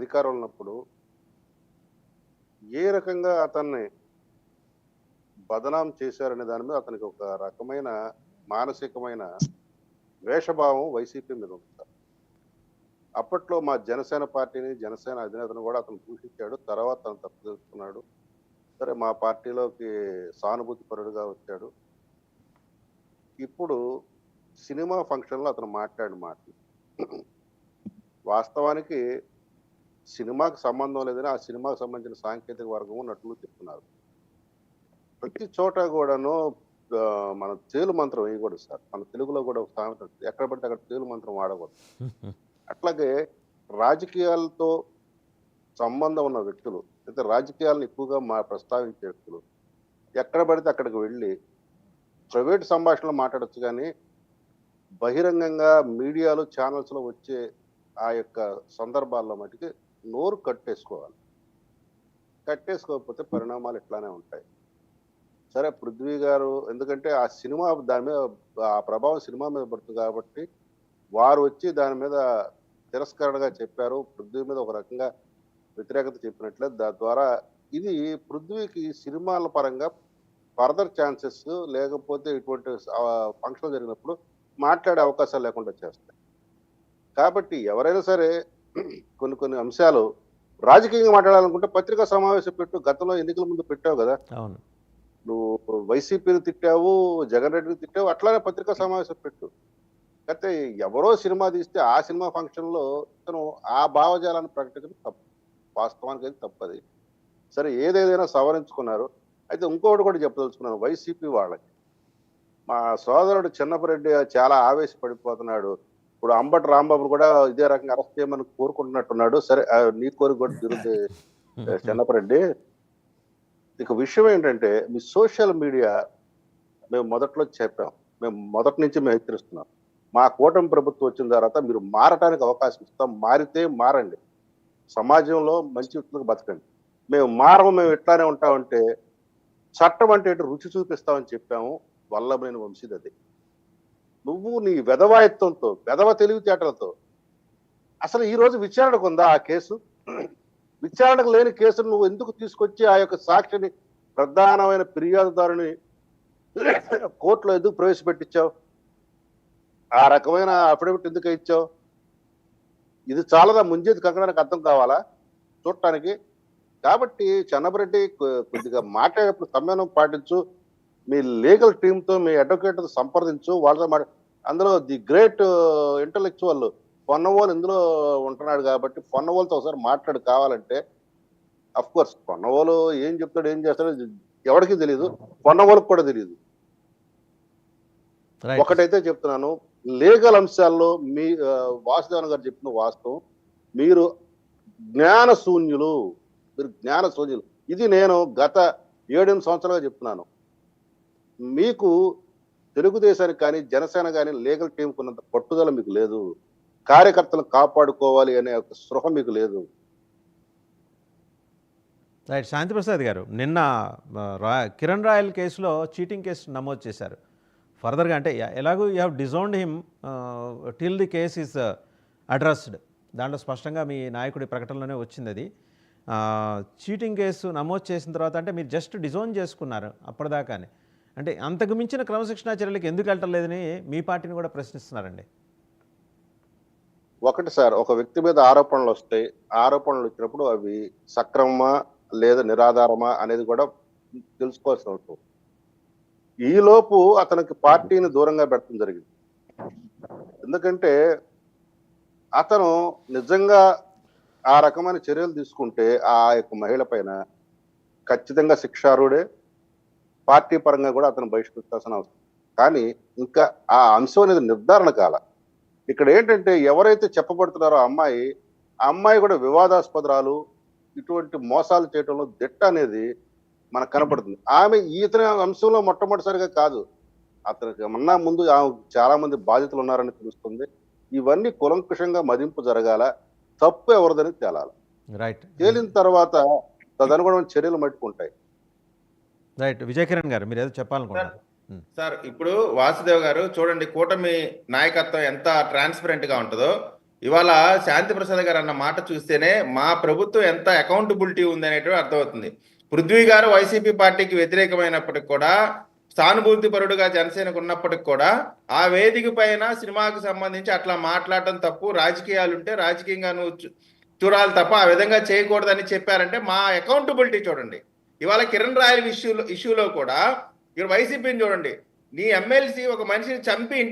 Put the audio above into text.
అధికారంలో ఉన్నప్పుడు ఏ రకంగా అతన్ని బదనాం చేశారనే దాని మీద అతనికి ఒక రకమైన మానసికమైన ద్వేషభావం వైసీపీ మీద ఉంది సార్. అప్పట్లో మా జనసేన పార్టీని, జనసేన అధినేతను కూడా అతను దూషించాడు. తర్వాత తను తప్పు తెలుసుకున్నాడు. సరే మా పార్టీలోకి సానుభూతి పరుడుగా వచ్చాడు. ఇప్పుడు సినిమా ఫంక్షన్‌లో అతను మాట్లాడిన మాటలు వాస్తవానికి సినిమాకి సంబంధం లేదని ఆ సినిమాకి సంబంధించిన సాంకేతిక వర్గము, నటులు చెప్తున్నారు. ప్రతి చోట కూడాను మనం తేలు మంత్రం వేయకూడదు సార్. మన తెలుగులో కూడా ఒక సామెత ఉంది. ఎక్కడ పడితే అక్కడ తేలు మంత్రం వాడకూడదు. అట్లాగే రాజకీయాలతో సంబంధం ఉన్న వ్యక్తులు, అయితే రాజకీయాలను ఎక్కువగా ప్రస్తావించే వ్యక్తులు ఎక్కడ పడితే అక్కడికి వెళ్ళి ప్రైవేట్ సంభాషణలో మాట్లాడొచ్చు కానీ బహిరంగంగా మీడియాలో ఛానల్స్లో వచ్చే ఆ యొక్క సందర్భాల్లో మటుకి నోరు కట్టేసుకోవాలి. కట్టేసుకోకపోతే పరిణామాలు ఇట్లానే ఉంటాయి. సరే పృథ్వీ గారు ఎందుకంటే ఆ సినిమా దాని మీద ఆ ప్రభావం సినిమా మీద పడుతుంది కాబట్టి వారు వచ్చి దాని మీద తిరస్కరణగా చెప్పారు. పృథ్వీ మీద ఒక రకంగా వ్యతిరేకత చెప్పినట్లే దాని ద్వారా ఇది పృథ్వీకి సినిమాల పరంగా ఫర్దర్ ఛాన్సెస్ లేకపోతే ఇటువంటి ఫంక్షన్ జరిగినప్పుడు మాట్లాడే అవకాశాలు లేకుండా చేస్తాయి. కాబట్టి ఎవరైనా సరే కొన్ని కొన్ని అంశాలు రాజకీయంగా మాట్లాడాలనుకుంటే పత్రికా సమావేశం పెట్టు. గతంలో ఎన్నికల ముందు పెట్టావు కదా, అవును. నువ్వు వైసీపీని తిట్టావు, జగన్ రెడ్డిని తిట్టావు, అట్లానే పత్రికా సమావేశం పెట్టు. అయితే ఎవరో సినిమా తీస్తే ఆ సినిమా ఫంక్షన్లో ఇతను ఆ భావజాలాన్ని ప్రకటించడం తప్పు. వాస్తవానికి అయితే తప్పది. సరే ఏదేదైనా సవరించుకున్నారు. అయితే ఇంకొకటి కూడా చెప్పదలుచుకున్నాను వైసీపీ వాళ్ళకి. మా సోదరుడు చిన్నపరెడ్డి చాలా ఆవేశపడిపోతున్నాడు. ఇప్పుడు అంబటి రాంబాబు కూడా ఇదే రకంగా అరెస్ట్ చేయమని కోరుకుంటున్నట్టున్నాడు. సరే నీ కోరిక కూడా తిరుగుతుంది చిన్నపరెడ్డి. ఇక విషయం ఏంటంటే మీ సోషల్ మీడియా మేము మొదట్లో చెప్పాం, మేము మొదటి నుంచి మేము హెచ్చరిస్తున్నాం. మా కూటమి ప్రభుత్వం వచ్చిన తర్వాత మీరు మారటానికి అవకాశం ఇస్తాం, మారితే మారండి, సమాజంలో మంచి వ్యక్తులకు బతకండి. మేము మారము, మేము ఇట్లానే ఉంటామంటే చట్టం అంటే రుచి చూపిస్తామని చెప్పాము. వల్లభనేని వంశీది అది. నువ్వు నీ వెధవాయత్వంతో, వెధవ తెలివితేటలతో అసలు ఈ రోజు విచారణకు ఉందా ఆ కేసు? విచారణకు లేని కేసును నువ్వు ఎందుకు తీసుకొచ్చి ఆ యొక్క సాక్షిని, ప్రధానమైన ఫిర్యాదుదారుని కోర్టులో ఎందుకు ప్రవేశపెట్టించావు? ఆ రకమైన అఫిడవిట్ ఎందుకు ఇచ్చావు? ఇది చాలదా ముంజేది కంకడానికి అర్థం కావాలా చూడటానికి? కాబట్టి చెన్నపరెడ్డి కొద్దిగా మాట్లాడేటప్పుడు సంయమనం పాటించు. మీ లీగల్ టీంతో, మీ అడ్వకేట్తో సంప్రదించు. వాళ్ళతో అందులో ది గ్రేట్ ఇంటలెక్చువల్ పొన్నవోలు ఇందులో ఉంటున్నాడు కాబట్టి పొన్నవోలుతో ఒకసారి మాట్లాడు కావాలంటే. అఫ్ కోర్స్ పొన్నవోలు ఏం చెప్తాడు, ఏం చేస్తాడో ఎవరికి తెలియదు, పొన్నవోలకు కూడా తెలియదు. ఒకటైతే చెప్తున్నాను, లీగల్ అంశాల్లో మీ వాసుదేవన్ గారు చెప్పిన వాస్తవం. మీరు జ్ఞానశూన్యులు, మీరు జ్ఞానశూన్యులు. ఇది నేను గత 7-8 సంవత్సరాలుగా చెప్తున్నాను. మీకు తెలుగుదేశానికి కానీ జనసేన కానీ లీగల్ టీంకు ఉన్నంత పట్టుదల మీకు లేదు. కార్యకర్తలను కాపాడుకోవాలి అనే ఒక స్పృహ మీకు లేదు. రైట్. శాంతిప్రసాద్ గారు, నిన్న కిరణ్ రాయల్ కేసులో చీటింగ్ కేసు నమోదు చేశారు. ఫర్దర్గా అంటే ఎలాగో you have disowned him till the case is addressed. దాంట్లో స్పష్టంగా మీ నాయకుడి ప్రకటనలోనే వచ్చింది అది. చీటింగ్ కేసు నమోదు చేసిన తర్వాత అంటే మీరు జస్ట్ డిజోన్ చేసుకున్నారు అప్పటిదాకానే. అంటే అంతకు మించిన క్రమశిక్షణా చర్యలకు ఎందుకు వెళ్ళటం లేదని మీ పార్టీని కూడా ప్రశ్నిస్తున్నారండి. ఒకటి సార్, ఒక వ్యక్తి మీద ఆరోపణలు వస్తాయి. ఆరోపణలు వచ్చినప్పుడు అవి సక్రమమా లేదా నిరాధారమా అనేది కూడా తెలుసుకోవాల్సిన అవసరం. ఈలోపు అతనికి పార్టీని దూరంగా పెట్టడం జరిగింది. ఎందుకంటే అతను నిజంగా ఆ రకమైన చర్యలు తీసుకుంటే ఆ యొక్క మహిళ పైన ఖచ్చితంగా శిక్షార్హుడే. పార్టీ పరంగా కూడా అతను బహిష్కరించాల్సిన అవసరం. కానీ ఇంకా ఆ అంశం అనేది నిర్ధారణ కాల. ఇక్కడ ఏంటంటే ఎవరైతే చెప్పబడుతున్నారో ఆ అమ్మాయి కూడా వివాదాస్పదరాలు, ఇటువంటి మోసాలు చేయడంలో దిట్ట అనేది మనకు కనపడుతుంది. ఆమె ఇతని అంశంలో మొట్టమొదటిసారిగా కాదు, అతనికి అన్నా ముందు చాలా మంది బాధితులు ఉన్నారని తెలుస్తుంది. ఇవన్నీ కులంకుషంగా మదింపు జరగాల, తప్పు ఎవరిదని తేలాలి. రైట్. తేలిన తర్వాత తదనుగుణమైన చర్యలు మట్టుకుంటాయి. రైట్. విజయ్ కిరణ్ గారు, మీరు ఏదో చెప్పాలనుకుంటున్నారు. సార్, ఇప్పుడు వాసుదేవ్ గారు చూడండి, కూటమి నాయకత్వం ఎంత ట్రాన్స్పరెంట్ గా ఉంటుందో. ఇవాళ శాంతి ప్రసాద్ గారు అన్న మాట చూస్తేనే మా ప్రభుత్వం ఎంత అకౌంటబిలిటీ ఉంది అనేటువంటి అర్థమవుతుంది. పృథ్వీ గారు వైసీపీ పార్టీకి వ్యతిరేకమైనప్పటికి కూడా, సానుభూతి పరుడుగా జనసేనకు ఉన్నప్పటికి కూడా, ఆ వేదిక పైన సినిమాకు సంబంధించి అట్లా మాట్లాడటం తప్పు, రాజకీయాలు ఉంటే రాజకీయంగా నువ్వు చూడాలి తప్ప ఆ విధంగా చేయకూడదని చెప్పారంటే మా అకౌంటబిలిటీ చూడండి. ఇవాళ కిరణ్ రాయల్ ఇష్యూలో కూడా ఇక్కడ వైసీపీని చూడండి, నీ ఎమ్మెల్సీ ఒక మనిషిని చంపి ఇంటికి